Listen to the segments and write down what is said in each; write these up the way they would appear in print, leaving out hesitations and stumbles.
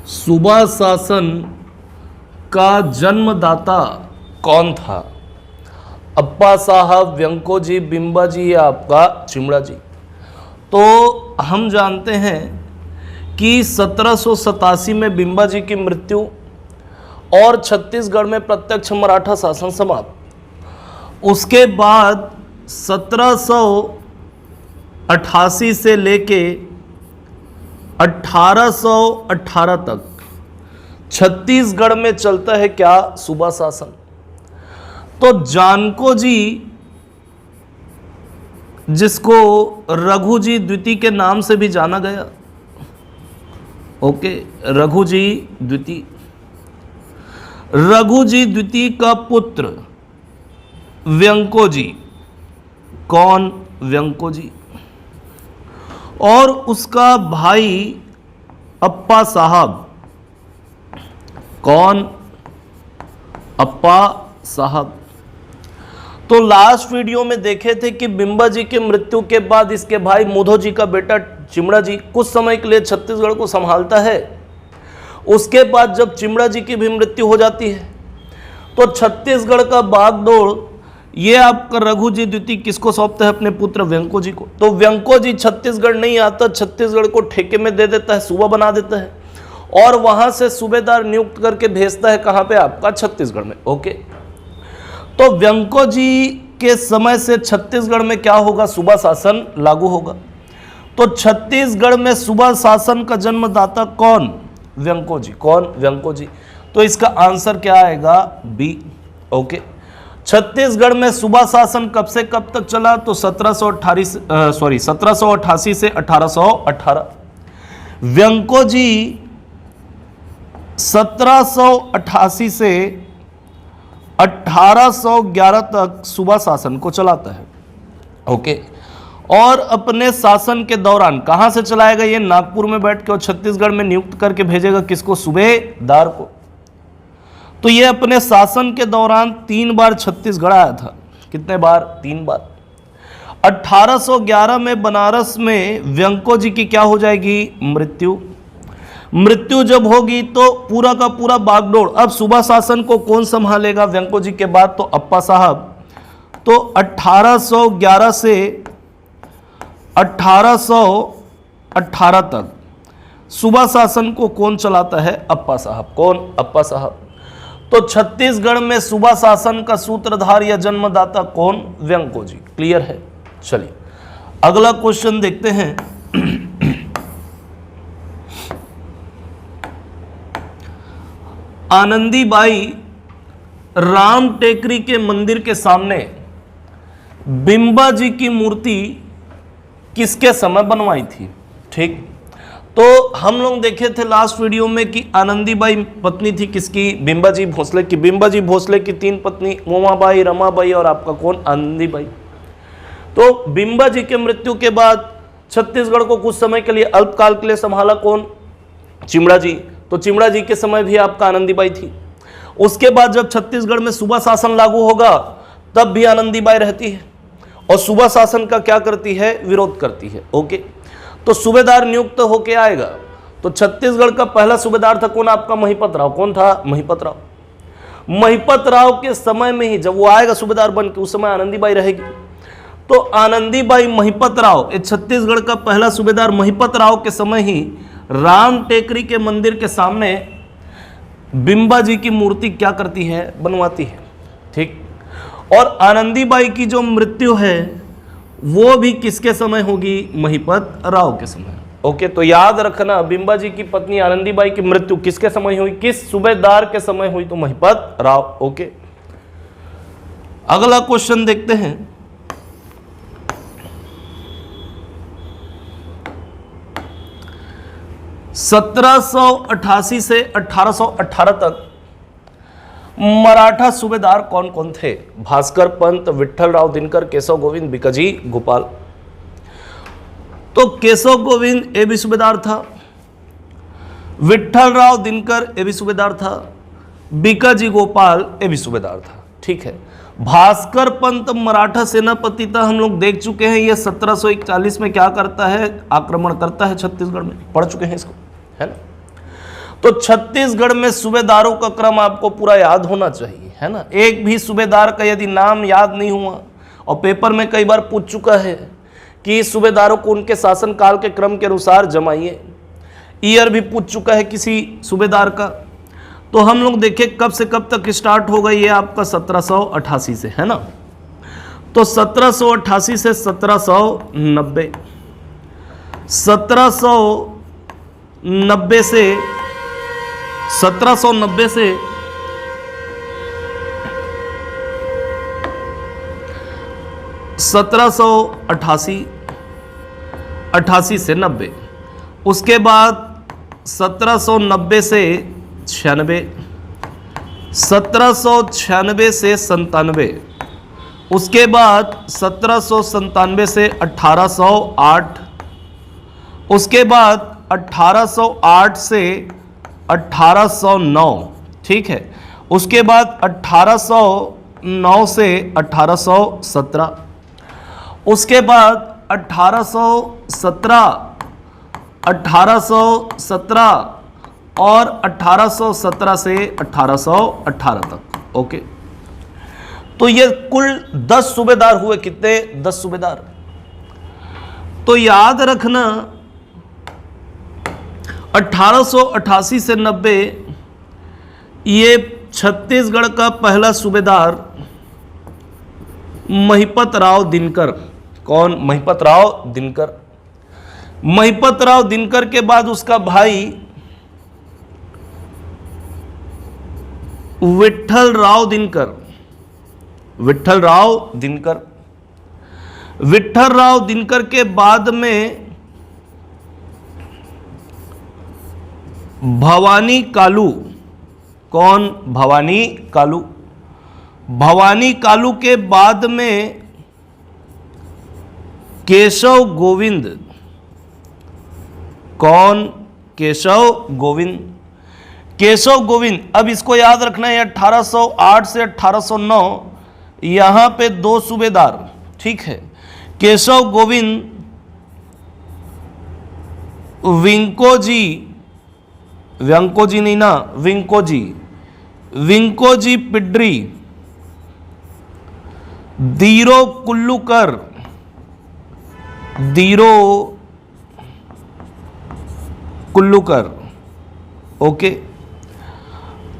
सूबा शासन का जन्मदाता कौन था? अप्पा साहब, व्यंको जी, बिंबा जी या आपका चिमड़ा जी? तो हम जानते हैं कि 1787 में बिंबा जी की मृत्यु और छत्तीसगढ़ में प्रत्यक्ष मराठा शासन समाप्त। उसके बाद 1788 से लेके 1818 तक छत्तीसगढ़ में चलता है क्या? सूबा शासन। तो जानको जी, जिसको रघु जी द्वितीय के नाम से भी जाना गया, ओके, रघु जी द्वितीय, रघु जी द्वितीय का पुत्र व्यंको जी। कौन? व्यंको जी। और उसका भाई अप्पा साहब। कौन? अप्पा साहब। तो लास्ट वीडियो में देखे थे कि बिंबा जी की मृत्यु के बाद इसके भाई मुधो जी का बेटा चिमड़ा जी कुछ समय के लिए छत्तीसगढ़ को संभालता है। उसके बाद जब चिमड़ा जी की भी मृत्यु हो जाती है तो छत्तीसगढ़ का बागडोर ये आपका रघु जी द्वितीय किसको सौंपता है? अपने पुत्र व्यंको जी को। तो व्यंको जी छत्तीसगढ़ नहीं आता, छत्तीसगढ़ को ठेके में दे देता है, सूबा बना देता है और वहां से सूबेदार नियुक्त करके भेजता है कहां पे? आपका छत्तीसगढ़ में। ओके, तो व्यंको जी के समय से छत्तीसगढ़ में क्या होगा? सूबा शासन लागू होगा। तो छत्तीसगढ़ में सूबा शासन का जन्मदाता कौन? व्यंको जी। कौन? व्यंको जी। तो इसका आंसर क्या आएगा? बी। ओके, छत्तीसगढ़ में सूबा शासन कब से कब तक चला? तो 1788 से 1818। व्यंको जी 1788 से 1811 तक सूबा शासन को चलाता है। ओके, और अपने शासन के दौरान कहां से चलाएगा? ये नागपुर में बैठ के और छत्तीसगढ़ में नियुक्त करके भेजेगा किसको? सूबेदार को। तो ये अपने शासन के दौरान 3 बार छत्तीसगढ़ आया था। कितने बार? 3 बार। 1811 में बनारस में व्यंको जी की क्या हो जाएगी? मृत्यु। मृत्यु जब होगी तो पूरा का पूरा बागडोर अब सूबा शासन को कौन संभालेगा? व्यंको जी के बाद तो अप्पा साहब। तो 1811 से 1818 तक सूबा शासन को कौन चलाता है? अप्पा साहब। कौन? अप्पा साहब। तो छत्तीसगढ़ में सूबा शासन का सूत्रधार या जन्मदाता कौन? व्यंको जी। क्लियर है? चलिए अगला क्वेश्चन देखते हैं। आनंदीबाई राम टेकरी के मंदिर के सामने बिंबा जी की मूर्ति किसके समय बनवाई थी? ठीक, तो हम लोग देखे थे लास्ट वीडियो में कि आनंदीबाई पत्नी थी किसकी? बिंबा जी भोसले की। बिंबा जी भोसले की 3 पत्नी, उमाबाई, रमाबाई और आपका कौन? आनंदीबाई। तो बिंबा जी के मृत्यु के बाद छत्तीसगढ़ को कुछ समय के लिए अल्पकाल के लिए संभाला कौन? चिमड़ा जी। तो चिमड़ा जी के समय भी आपका आनंदीबाई थी। उसके बाद जब छत्तीसगढ़ में सूबा शासन लागू होगा तब भी आनंदीबाई रहती है और सूबा शासन का क्या करती है? विरोध करती है। ओके, तो सूबेदार नियुक्त होके आएगा। तो छत्तीसगढ़ का पहला सूबेदार था कौन? आपका महिपत राव। कौन था? महिपत राव। महिपत राव के समय में ही जब वो आएगा सूबेदार बन के, उस समय आनंदीबाई रहेगी। तो आनंदीबाई, महिपत राव, छत्तीसगढ़ का पहला सूबेदार महिपत राव के समय ही राम टेकरी के मंदिर के सामने बिंबा जी की मूर्ति क्या करती है? बनवाती है। ठीक, और आनंदीबाई की जो मृत्यु है वो भी किसके समय होगी? महिपत राव के समय। ओके, तो याद रखना बिंबा जी की पत्नी आनंदीबाई की मृत्यु किसके समय हुई? किस सूबेदार के समय हुई? तो महिपत राव। ओके, अगला क्वेश्चन देखते हैं। सत्रह सौ 1888 से 1818 तक मराठा सूबेदार कौन कौन थे? भास्कर पंत, विट्ठल राव दिनकर, केशव गोविंद, बिकाजी गोपाल। तो केशव गोविंद ए भी सूबेदार था, विट्ठल राव दिनकर ए भी सूबेदार था, बिकाजी गोपाल ए भी सूबेदार था। ठीक है, भास्कर पंत मराठा सेनापति था, हम लोग देख चुके हैं। ये 1741 में क्या करता है? आक्रमण करता है छत्तीसगढ़ में, पढ़ चुके हैं इसको, है ना। तो छत्तीसगढ़ में सूबेदारों का क्रम आपको पूरा याद होना चाहिए, है ना। एक भी सूबेदार का यदि नाम याद नहीं हुआ, और पेपर में कई बार पूछ चुका है कि सूबेदारों को उनके शासनकाल के क्रम के अनुसार जमाइए, ईयर भी पूछ चुका है किसी सूबेदार का। तो हम लोग देखें कब से कब तक स्टार्ट होगा, ये आपका 1788 से, है ना। तो 1788 से 1790, 1790 से 1790 से 1788, 88 से 90, उसके बाद 1790 से 96, 1796 से 97, उसके बाद 1797 से 1808, उसके बाद 1808 से 1809, ठीक है। उसके बाद 1809 से 1817, उसके बाद 1817 और 1817 से 1818 तक। ओके, तो ये कुल 10 सूबेदार हुए। कितने? 10 सूबेदार। तो याद रखना 1888 से 90 ये छत्तीसगढ़ का पहला सूबेदार महिपत राव दिनकर। कौन? महिपत राव दिनकर। महिपत राव दिनकर के बाद उसका भाई विट्ठल राव दिनकर। विट्ठल राव दिनकर। विट्ठल राव दिनकर के बाद में भवानी कालू। कौन? भवानी कालू। भवानी कालू के बाद में केशव गोविंद। कौन? केशव गोविंद। केशव गोविंद, अब इसको याद रखना है 1808 से 1809 यहां पे 2 सूबेदार, ठीक है। केशव गोविंद विंकोजी, व्यंकोजी नहीं ना, विंकोजी, विंकोजी पिड्री, दीरो कुल्लूकर, दीरो कुल्लूकर। ओके,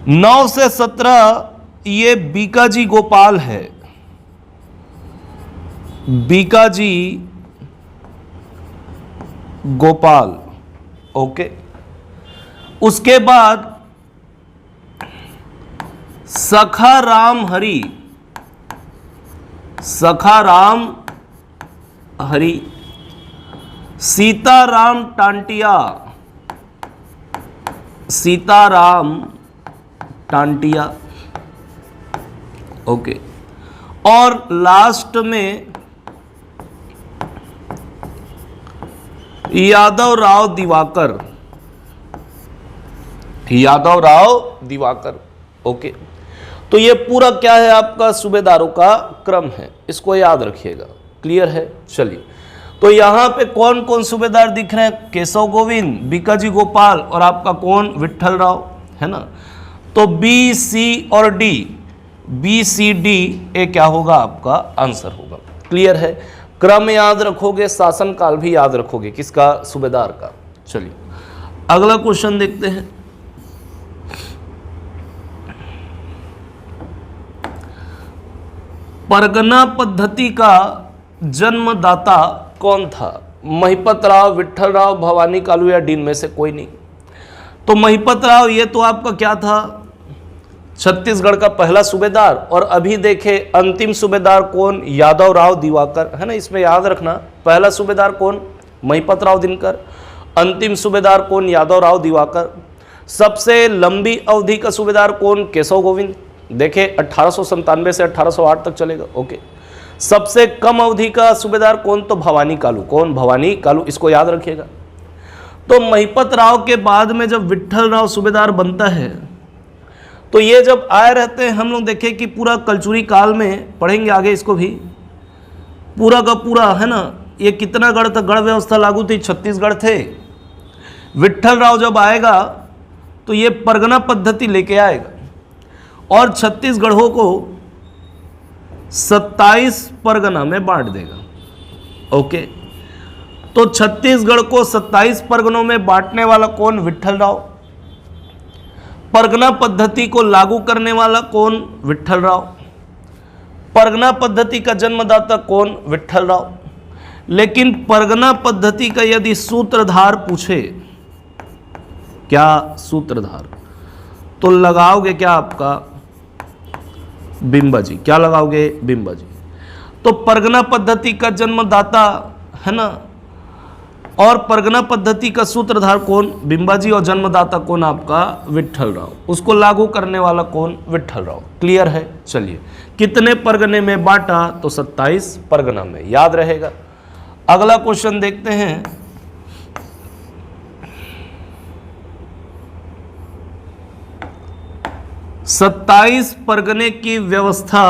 9 से 17 ये बीकाजी गोपाल है। बीकाजी गोपाल। ओके, उसके बाद सखा राम हरि। सखा राम हरि। सीताराम टांटिया। सीताराम टांटिया। ओके, और लास्ट में यादव राव दिवाकर। यादव राव दिवाकर। ओके, तो ये पूरा क्या है आपका सूबेदारों का क्रम है, इसको याद रखिएगा। क्लियर है? चलिए, तो यहां पे कौन कौन सूबेदार दिख रहे हैं? केशव गोविंद, बीकाजी गोपाल और आपका कौन? विट्ठल राव, है ना। तो बी, सी और D, B C D A क्या होगा? आपका आंसर होगा। क्लियर है? क्रम याद रखोगे, शासनकाल भी याद रखोगे। किसका? सूबेदार का। चलिए अगला क्वेश्चन देखते हैं। परगना पद्धति का जन्मदाता कौन था? महिपत राव, विट्ठल राव, भवानी कालू या डीन में से कोई नहीं। तो महिपत राव ये तो आपका क्या था? छत्तीसगढ़ का पहला सूबेदार। और अभी देखे अंतिम सूबेदार कौन? यादव राव दिवाकर, है ना। इसमें याद रखना पहला सूबेदार कौन? महिपत राव दिनकर। अंतिम सूबेदार कौन? यादव राव दिवाकर। सबसे लंबी अवधि का सूबेदार कौन? केशव गोविंद। देखे 1897 से 1808 तक चलेगा। ओके, सबसे कम अवधि का सूबेदार कौन? तो भवानी कालू। कौन? भवानी कालू, इसको याद रखिएगा। तो महिपत राव के बाद में जब विट्ठल राव सूबेदार बनता है, तो ये जब आए रहते हैं हम लोग देखे कि पूरा कलचुरी काल में, पढ़ेंगे आगे इसको भी, पूरा का पूरा, है ना। ये कितना गढ़ था? गढ़ व्यवस्था लागू थी, छत्तीसगढ़ थे। विट्ठल राव जब आएगा तो ये परगना पद्धति लेके आएगा और छत्तीसगढ़ों को 27 परगना में बांट देगा। ओके, तो छत्तीसगढ़ को 27 परगनों में बांटने वाला कौन? विट्ठल राव। परगना पद्धति को लागू करने वाला कौन? विट्ठल राव। परगना पद्धति का जन्मदाता कौन? विट्ठल राव। लेकिन परगना पद्धति का यदि सूत्रधार पूछे, क्या सूत्रधार, तो लगाओगे क्या आपका? बिंबा जी। क्या लगाओगे? बिंबा जी। तो परगना पद्धति का जन्मदाता है ना, और परगना पद्धति का सूत्रधार कौन? बिंबा जी। और जन्मदाता कौन? आपका विट्ठल राव। उसको लागू करने वाला कौन? विट्ठल राव। क्लियर है? चलिए, कितने परगने में बांटा? तो 27 परगना में, याद रहेगा। अगला क्वेश्चन देखते हैं। सत्ताईस परगने की व्यवस्था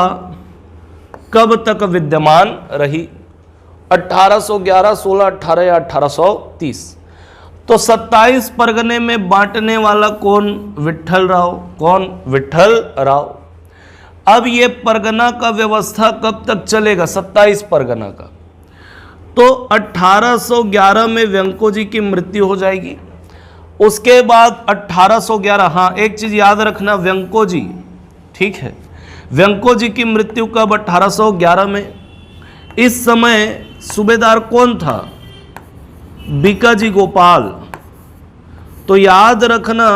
कब तक विद्यमान रही? 1811, 16, 18 या 1830? तो 27 परगने में बांटने वाला कौन? विट्ठल राव। कौन? विट्ठल राव। अब ये परगना का व्यवस्था कब तक चलेगा? 27 परगना का। तो 1811 में व्यंको जी की मृत्यु हो जाएगी। उसके बाद 1811, हाँ एक चीज याद रखना, व्यंको जी, ठीक है, व्यंको जी की मृत्यु कब? 1811 में। इस समय सूबेदार कौन था? बीकाजी गोपाल। तो याद रखना,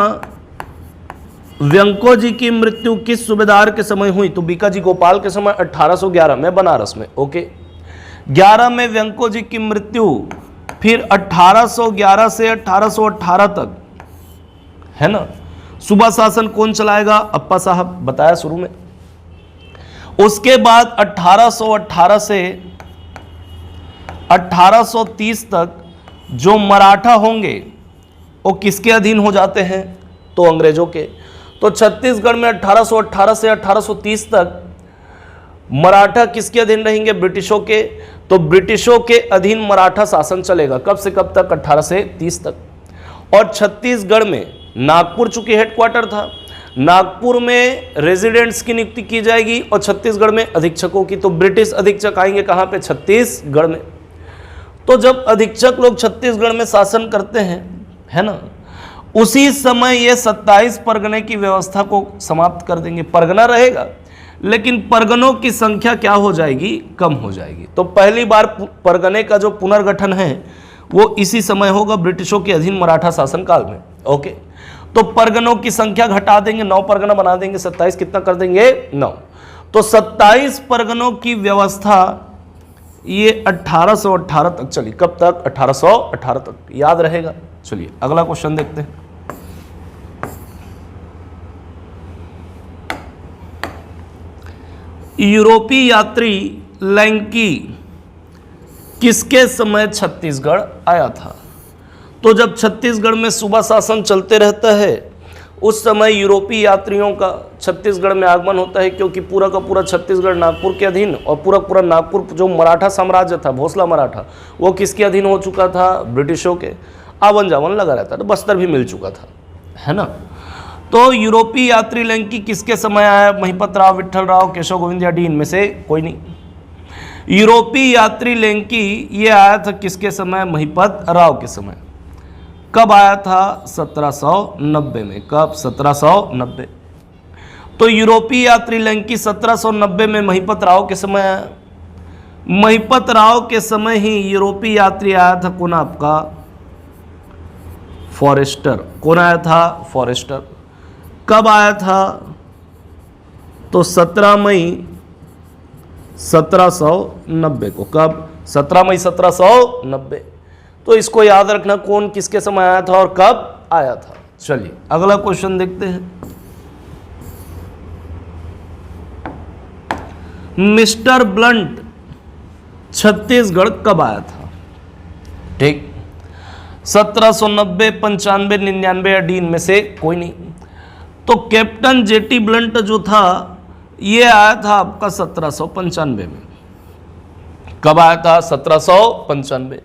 व्यंको जी की मृत्यु किस सूबेदार के समय हुई? तो बीकाजी गोपाल के समय 1811 में, बनारस में। ओके, 11 में व्यंको जी की मृत्यु, फिर 1811 से 1818 तक, है ना, सूबा शासन कौन चलाएगा? अप्पा साहब, बताया शुरू में। उसके बाद 1818 से 1830 तक जो मराठा होंगे वो किसके अधीन हो जाते हैं? तो अंग्रेजों के। तो छत्तीसगढ़ में 1818 से 1830 तक मराठा किसके अधीन रहेंगे? ब्रिटिशों के। तो ब्रिटिशों के अधीन मराठा शासन चलेगा। कब से कब तक? 18 से 30 तक। और छत्तीसगढ़ में नागपुर चूंकि हेडक्वार्टर था, नागपुर में रेजिडेंट्स की नियुक्ति की जाएगी और छत्तीसगढ़ में अधीक्षकों की। तो ब्रिटिश अधीक्षक आएंगे कहां पे? छत्तीसगढ़ में। तो जब अधीक्षक लोग छत्तीसगढ़ में शासन करते हैं, है ना, उसी समय ये 27 परगने की व्यवस्था को समाप्त कर देंगे। परगना रहेगा लेकिन परगनों की संख्या क्या हो जाएगी? कम हो जाएगी। तो पहली बार परगने का जो पुनर्गठन है वो इसी समय होगा, ब्रिटिशों के अधीन मराठा शासन काल में। ओके, तो परगनों की संख्या घटा देंगे, 9 परगना बना देंगे। 27 कितना कर देंगे? 9। तो 27 परगनों की व्यवस्था ये 1818 तक चली। कब तक? 1818 तक, याद रहेगा। चलिए अगला क्वेश्चन देखते हैं। यूरोपीय यात्री लैंकी किसके समय छत्तीसगढ़ आया था? तो जब छत्तीसगढ़ में सूबा शासन चलते रहता है उस समय यूरोपीय यात्रियों का छत्तीसगढ़ में आगमन होता है, क्योंकि पूरा का पूरा छत्तीसगढ़ नागपुर के अधीन, और पूरा पूरा नागपुर जो मराठा साम्राज्य था, भोसला मराठा, वो किसके अधीन हो चुका था? ब्रिटिशों के। आवन जावन लगा रहता था, बस्तर भी मिल चुका था, है ना। तो यूरोपीय यात्री लैंकी किसके समय आया? महिपत राव, विट्ठल राव, केशव गोविंद या डी? इनमें से कोई नहीं। यूरोपीय यात्री लैंकी ये आया था किसके समय? महिपत राव के समय। कब आया था? 1790 में। कब? 1790। तो यूरोपीय यात्री लैंकी 1790 में महिपत राव के समय आया। महिपत राव के समय ही यूरोपीय यात्री आया था कौन? आपका फॉरेस्टर। कौन आया था? फॉरेस्टर। कब आया था? तो 17 मई 1790 को। कब? 17 मई 1790। तो इसको याद रखना, कौन किसके समय आया था और कब आया था। चलिए अगला क्वेश्चन देखते हैं। मिस्टर ब्लंट छत्तीसगढ़ कब आया था? ठीक, 1790, 95, 99 या डी? इनमें से कोई नहीं। तो कैप्टन जेटी ब्लंट जो था ये आया था आपका 1795 में। कब आया था? 1795।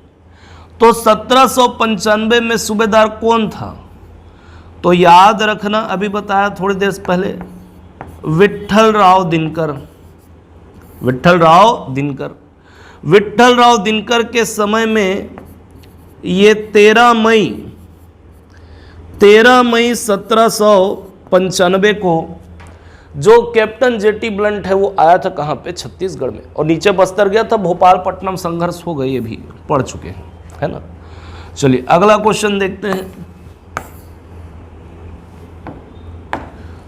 तो 1795 में सूबेदार कौन था? तो याद रखना, अभी बताया थोड़ी देर पहले, विट्ठलराव दिनकर। विट्ठलराव दिनकर, विट्ठलराव दिनकर के समय में ये 13 मई 1795 को जो कैप्टन जेटी ब्लंट है वो आया था कहाँ पे, छत्तीसगढ़ में, और नीचे बस्तर गया था, भोपालपट्टनम संघर्ष हो गए, ये भी पढ़ चुके हैं, है ना। चलिए अगला क्वेश्चन देखते हैं।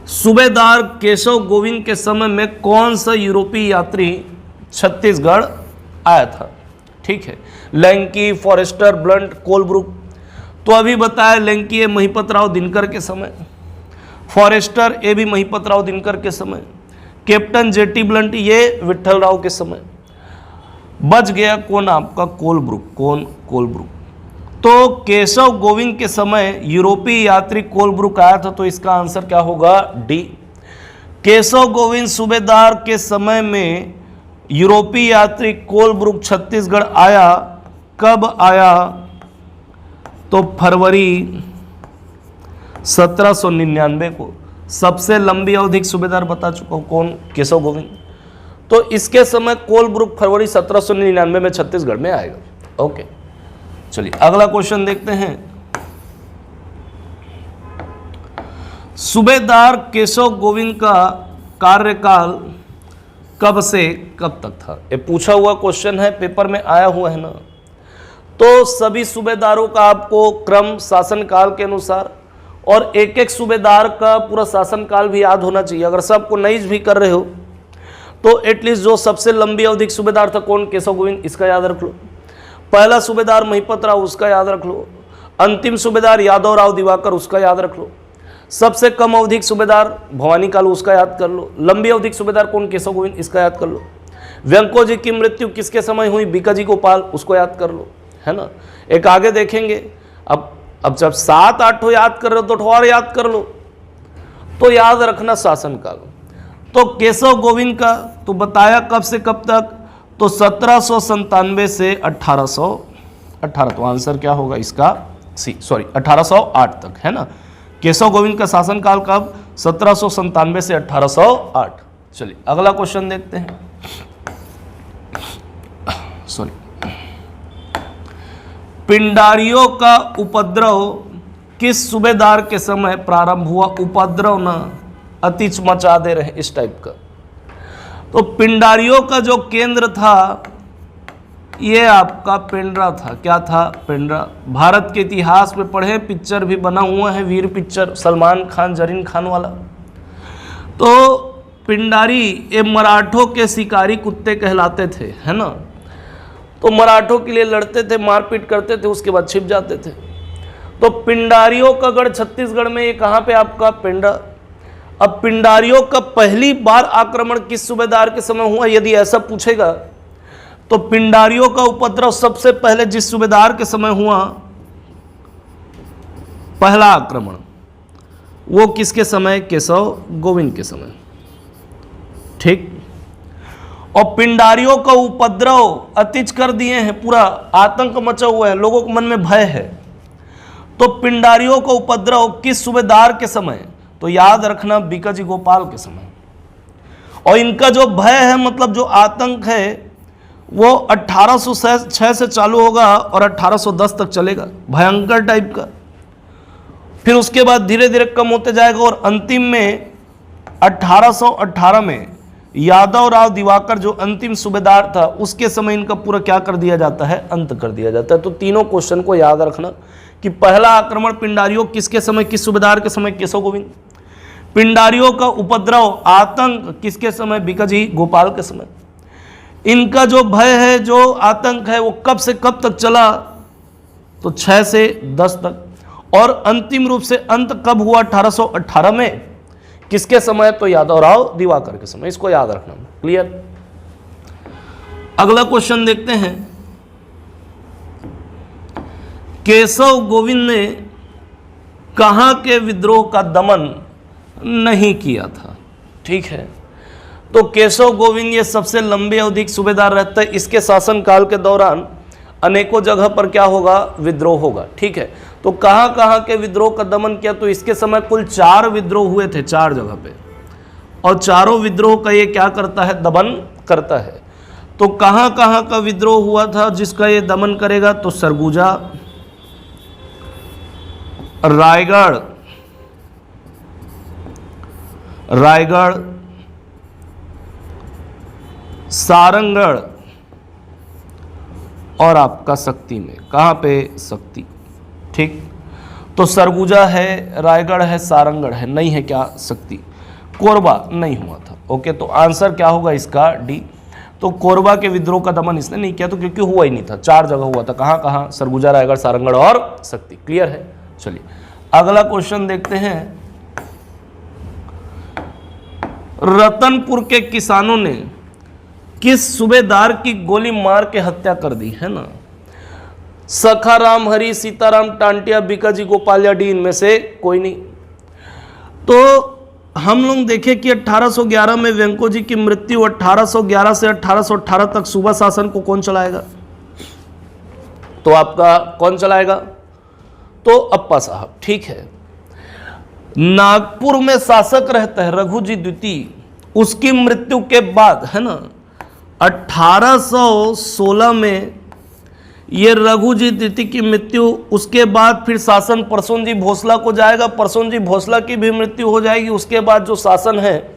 सूबेदार केशव गोविंद के समय में कौन सा यूरोपीय यात्री छत्तीसगढ़ आया था? ठीक है, लैंकी, फॉरेस्टर, ब्लंट, कोलब्रुक। तो अभी बताया लैंकी ये महिपतराव दिनकर के समय, फॉरेस्टर ये भी महिपतराव दिनकर के समय, कैप्टन जेटी ब्लंट ये विट्ठलराव के समय। बच गया कौन आपका, कोलब्रुक। कौन? कोलब्रुक। तो केशव गोविंद के समय यूरोपीय यात्री कोलब्रुक आया था, तो इसका आंसर क्या होगा, डी। केशव गोविंद सूबेदार के समय में यूरोपीय यात्री कोलब्रुक छत्तीसगढ़ आया। कब आया? तो फरवरी 1799 को। सबसे लंबी अवधि सूबेदार बता चुका हूं, कौन? केशव गोविंद। तो इसके समय कोलब्रुक फरवरी 1799 में छत्तीसगढ़ में आएगा। ओके, चलिए अगला क्वेश्चन देखते हैं। सूबेदार केशव गोविंद का कार्यकाल कब से कब तक था? ये पूछा हुआ क्वेश्चन है, पेपर में आया हुआ है ना। तो सभी सूबेदारों का आपको क्रम शासनकाल के अनुसार और एक एक सूबेदार का पूरा शासनकाल भी याद होना चाहिए। अगर सबको नहीं भी कर रहे हो तो एटलीस्ट जो सबसे लंबी अवधि सूबेदार था कौन, केशव गोविंद, इसका याद रख लो। पहला सूबेदार महिपतराव, उसका याद रख लो। अंतिम सूबेदार यादवराव दिवाकर, उसका याद रख लो। सबसे कम अवधिक सूबेदार भवानी कालू, उसका याद कर लो। लंबी अवधिक सूबेदार कौन, केशव गोविंद, इसका याद कर लो। व्यंको जी की मृत्यु किसके समय हुई, बीकाजी गोपाल, उसको याद कर लो, है ना। एक आगे देखेंगे। अब जब 7-8 याद कर रहे हो तो और याद कर लो। तो याद रखना शासनकाल। तो केशव गोविंद का तो बताया कब से कब तक, तो 1797 से 1818। तो आंसर क्या होगा इसका, सी, सॉरी 1808 तक, है ना। केशव गोविंद का शासनकाल कब, 1797 से 1808। चलिए अगला क्वेश्चन देखते हैं। सॉरी, पिंडारियों का उपद्रव किस सूबेदार के समय प्रारंभ हुआ? उपद्रव ना अतिच मचा दे रहे, इस टाइप का। तो पिंडारियों का जो केंद्र था ये आपका पेंड्रा था। क्या था? पेंड्रा। भारत के इतिहास में पढ़े, पिक्चर भी बना हुआ है, वीर पिक्चर, सलमान खान, जरीन खान वाला। तो पिंडारी ये मराठों के शिकारी कुत्ते कहलाते थे, है ना। तो मराठों के लिए लड़ते थे, मारपीट करते थे, उसके बाद छिप जाते थे। तो पिंडारियों का गढ़ छत्तीसगढ़ में, ये कहाँ पे आपका, पेंड्रा। अब पिंडारियों का पहली बार आक्रमण किस सूबेदार के समय हुआ, यदि ऐसा पूछेगा तो पिंडारियों का उपद्रव सबसे पहले जिस सूबेदार के समय हुआ, पहला आक्रमण, वो किसके समय, केशव गोविंद के समय। ठीक। और पिंडारियों का उपद्रव अतिच कर दिए हैं, पूरा आतंक मचा हुआ है, लोगों के मन में भय है। तो पिंडारियों का उपद्रव किस सूबेदार के समय, तो याद रखना बीकाजी गोपाल के समय। और इनका जो भय है, मतलब जो आतंक है, वो 1806 से चालू होगा और 1810 तक चलेगा, भयंकर टाइप का। फिर उसके बाद धीरे धीरे कम होते जाएगा और अंतिम में 1818 में यादवराव दिवाकर जो अंतिम सूबेदार था, उसके समय इनका पूरा क्या कर दिया जाता है, अंत कर दिया जाता है। तो तीनों क्वेश्चन को याद रखना कि पहला आक्रमण पिंडारियों किसके समय, किस सूबेदार के समय, केशव गोविंद। पिंडारियों का उपद्रव, आतंक किसके समय, बीकाजी गोपाल के समय। इनका जो भय है, जो आतंक है, वो कब से कब तक चला, तो 6 से 10 तक। और अंतिम रूप से अंत कब हुआ, 1818 में, किसके समय, तो यादवराव दिवाकर के समय। इसको याद रखना। क्लियर। अगला क्वेश्चन देखते हैं। केशव गोविंद ने कहां के विद्रोह का दमन नहीं किया था? ठीक है। तो केशव गोविंद ये सबसे लंबी अवधि सूबेदार रहता है। इसके शासनकाल के दौरान अनेकों जगह पर क्या होगा, विद्रोह होगा। ठीक है। तो कहां कहां के विद्रोह का दमन किया? तो इसके समय कुल 4 विद्रोह हुए थे 4 जगह पे, और चारों विद्रोह का ये क्या करता है? दमन करता है। तो कहां कहां का विद्रोह हुआ था जिसका ये दमन करेगा? तो सरगुजा, रायगढ़, सारंगढ़ और आपका शक्ति में। कहां पे? शक्ति। ठीक, तो सरगुजा है, रायगढ़ है, सारंगढ़ है, नहीं है क्या? शक्ति। कोरबा नहीं हुआ था। ओके, तो आंसर क्या होगा इसका? डी। तो कोरबा के विद्रोह का दमन इसने नहीं किया, तो क्योंकि हुआ ही नहीं था, 4 जगह हुआ था। कहां कहां? सरगुजा, रायगढ़, सारंगढ़ और शक्ति। क्लियर है? चलिए अगला क्वेश्चन देखते हैं। रतनपुर के किसानों ने किस सूबेदार की गोली मार के हत्या कर दी? है ना, सखाराम, हरि, सीताराम, टांटिया, बीकाजी, गोपाल या डी, इनमें से कोई नहीं। तो हम लोग देखें कि 1811 में वेंको जी की मृत्यु, 1811 से 1818 तक सूबा शासन को कौन चलाएगा? तो आपका कौन चलाएगा? तो अप्पा साहब। ठीक है। नागपुर में शासक रहता है रघुजी द्वितीय, उसकी मृत्यु के बाद, है ना, 1816 में ये रघुजी द्वितीय की मृत्यु, उसके बाद फिर शासन परसोन जी भोसला को जाएगा, परसोन जी भोसला की भी मृत्यु हो जाएगी। उसके बाद जो शासन है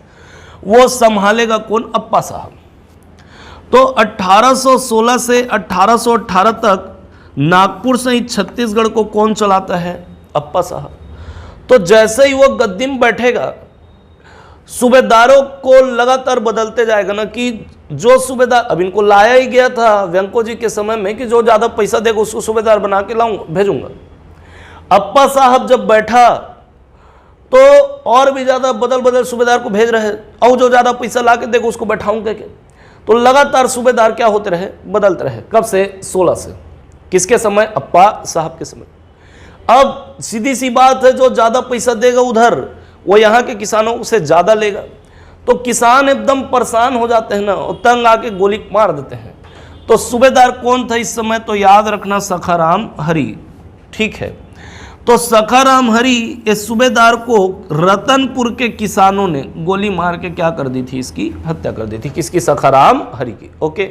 वो संभालेगा कौन? अप्पा साहब। तो 1816 से 1818 तक नागपुर सहित छत्तीसगढ़ को कौन चलाता है? अप्पा साहब। तो जैसे ही वो गद्दी में बैठेगा, सूबेदारों को लगातार बदलते जाएगा ना, कि जो सूबेदार, अब इनको लाया ही गया था वेंको जी के समय में कि जो ज्यादा पैसा देगा उसको सूबेदार बना के लाऊंगा, भेजूंगा। अप्पा साहब जब बैठा तो और भी ज्यादा बदल बदल सूबेदार को भेज रहे, और जो ज्यादा पैसा ला के देगा उसको बैठाऊंगा के। तो लगातार सूबेदार क्या होते रहे? बदलते रहे। कब से? 16 से। किसके समय? अप्पा साहब के समय। अब सीधी सी बात है, जो ज्यादा पैसा देगा उधर, वो यहाँ के किसानों से ज्यादा लेगा। तो किसान एकदम परेशान हो जाते हैं ना, और तंग आके गोली मार देते हैं। तो सूबेदार कौन था इस समय? तो याद रखना, सखाराम हरि। ठीक है। तो सखाराम हरि इस सूबेदार को रतनपुर के किसानों ने गोली मार के क्या कर दी थी? इसकी हत्या कर दी थी। किसकी? सखाराम हरि की। ओके।